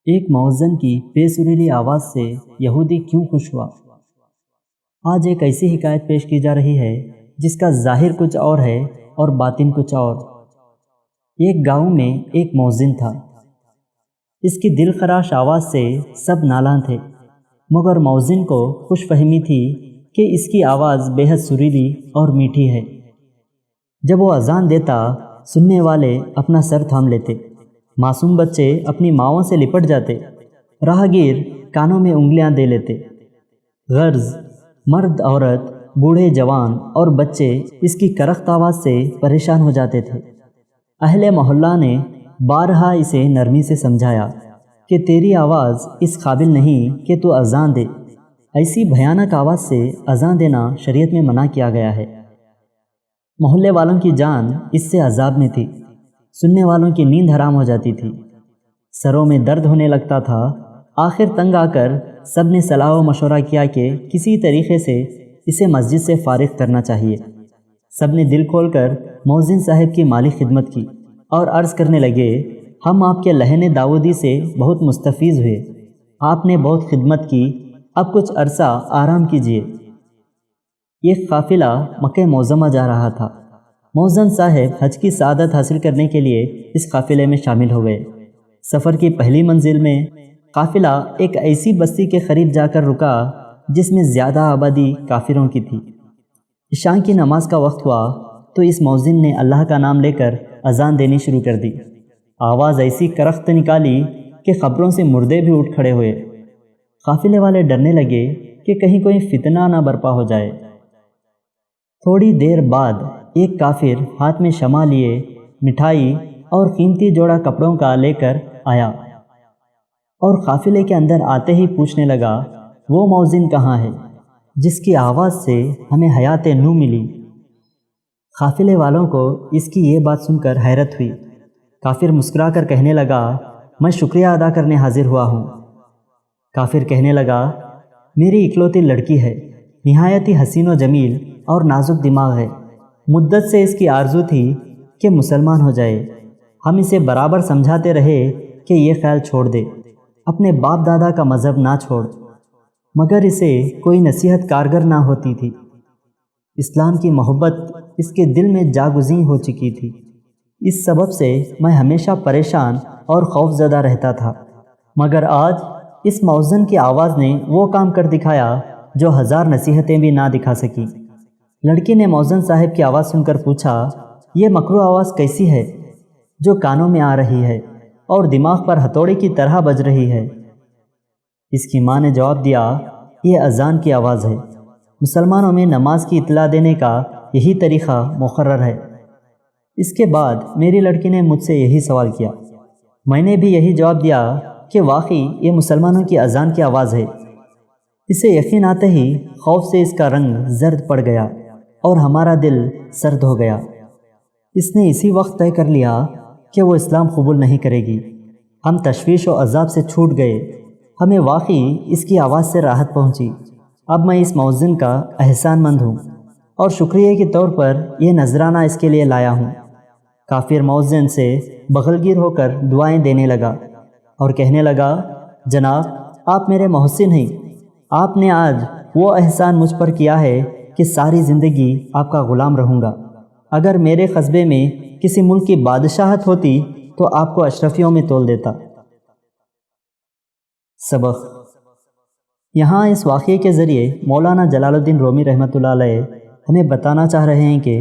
ایک مؤذن کی بے سریلی آواز سے یہودی کیوں خوش ہوا؟ آج ایک ایسی حکایت پیش کی جا رہی ہے جس کا ظاہر کچھ اور ہے اور باطن کچھ اور۔ ایک گاؤں میں ایک مؤذن تھا۔ اس کی دل خراش آواز سے سب نالاں تھے، مگر مؤذن کو خوش فہمی تھی کہ اس کی آواز بے حد سریلی اور میٹھی ہے۔ جب وہ اذان دیتا، سننے والے اپنا سر تھام لیتے، معصوم بچے اپنی ماؤں سے لپٹ جاتے، راہگیر کانوں میں انگلیاں دے لیتے۔ غرض مرد عورت، بوڑھے جوان اور بچے اس کی کرخت آواز سے پریشان ہو جاتے تھے۔ اہل محلہ نے بارہا اسے نرمی سے سمجھایا کہ تیری آواز اس قابل نہیں کہ تو اذان دے، ایسی بھیانک آواز سے اذان دینا شریعت میں منع کیا گیا ہے۔ محلے والوں کی جان اس سے عذاب میں تھی، سننے والوں کی نیند حرام ہو جاتی تھی، سروں میں درد ہونے لگتا تھا۔ آخر تنگ آ کر سب نے صلاح و مشورہ کیا کہ کسی طریقے سے اسے مسجد سے فارغ کرنا چاہیے۔ سب نے دل کھول کر مؤذن صاحب کی مالی خدمت کی اور عرض کرنے لگے، ہم آپ کے لحن داؤدی سے بہت مستفیض ہوئے، آپ نے بہت خدمت کی، اب کچھ عرصہ آرام کیجیے۔ ایک قافلہ مکہ معظمہ جا رہا تھا۔ مؤذن صاحب حج کی سعادت حاصل کرنے کے لیے اس قافلے میں شامل ہو گئے۔ سفر کی پہلی منزل میں قافلہ ایک ایسی بستی کے قریب جا کر رکا جس میں زیادہ آبادی کافروں کی تھی۔ عشاء کی نماز کا وقت ہوا تو اس مؤذن نے اللہ کا نام لے کر اذان دینی شروع کر دی۔ آواز ایسی کرخت نکالی کہ قبروں سے مردے بھی اٹھ کھڑے ہوئے۔ قافلے والے ڈرنے لگے کہ کہیں کوئی فتنہ نہ برپا ہو جائے۔ تھوڑی دیر بعد ایک کافر ہاتھ میں شمع لیے مٹھائی اور قیمتی جوڑا کپڑوں کا لے کر آیا اور قافلے کے اندر آتے ہی پوچھنے لگا، وہ مؤذن کہاں ہے جس کی آواز سے ہمیں حیات نو ملی؟ قافلے والوں کو اس کی یہ بات سن کر حیرت ہوئی۔ کافر مسکرا کر کہنے لگا، میں شکریہ ادا کرنے حاضر ہوا ہوں۔ کافر کہنے لگا، میری اکلوتی لڑکی ہے، نہایت ہی حسین و جمیل اور نازک دماغ ہے، مدت سے اس کی آرزو تھی کہ مسلمان ہو جائے۔ ہم اسے برابر سمجھاتے رہے کہ یہ خیال چھوڑ دے، اپنے باپ دادا کا مذہب نہ چھوڑ، مگر اسے کوئی نصیحت کارگر نہ ہوتی تھی۔ اسلام کی محبت اس کے دل میں جاگزیں ہو چکی تھی۔ اس سبب سے میں ہمیشہ پریشان اور خوف زدہ رہتا تھا، مگر آج اس مؤذن کی آواز نے وہ کام کر دکھایا جو ہزار نصیحتیں بھی نہ دکھا سکی۔ لڑکی نے مؤذن صاحب کی آواز سن کر پوچھا، یہ مکروہ آواز کیسی ہے جو کانوں میں آ رہی ہے اور دماغ پر ہتھوڑے کی طرح بج رہی ہے؟ اس کی ماں نے جواب دیا، یہ اذان کی آواز ہے، مسلمانوں میں نماز کی اطلاع دینے کا یہی طریقہ مقرر ہے۔ اس کے بعد میری لڑکی نے مجھ سے یہی سوال کیا، میں نے بھی یہی جواب دیا کہ واقعی یہ مسلمانوں کی اذان کی آواز ہے۔ اسے یقین آتے ہی خوف سے اس کا رنگ زرد پڑ گیا اور ہمارا دل سرد ہو گیا۔ اس نے اسی وقت طے کر لیا کہ وہ اسلام قبول نہیں کرے گی۔ ہم تشویش و عذاب سے چھوٹ گئے، ہمیں واقعی اس کی آواز سے راحت پہنچی۔ اب میں اس مؤذن کا احسان مند ہوں اور شکریہ کے طور پر یہ نذرانہ اس کے لیے لایا ہوں۔ کافر مؤذن سے بغلگیر ہو کر دعائیں دینے لگا اور کہنے لگا، جناب آپ میرے محسن ہیں، آپ نے آج وہ احسان مجھ پر کیا ہے کہ ساری زندگی آپ کا غلام رہوں گا۔ اگر میرے قصبے میں کسی ملک کی بادشاہت ہوتی تو آپ کو اشرفیوں میں تول دیتا۔ سبق: یہاں اس واقعے کے ذریعے مولانا جلال الدین رومی رحمۃ اللہ علیہ ہمیں بتانا چاہ رہے ہیں کہ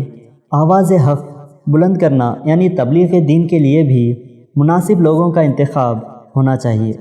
آواز حق بلند کرنا یعنی تبلیغ دین کے لیے بھی مناسب لوگوں کا انتخاب ہونا چاہیے۔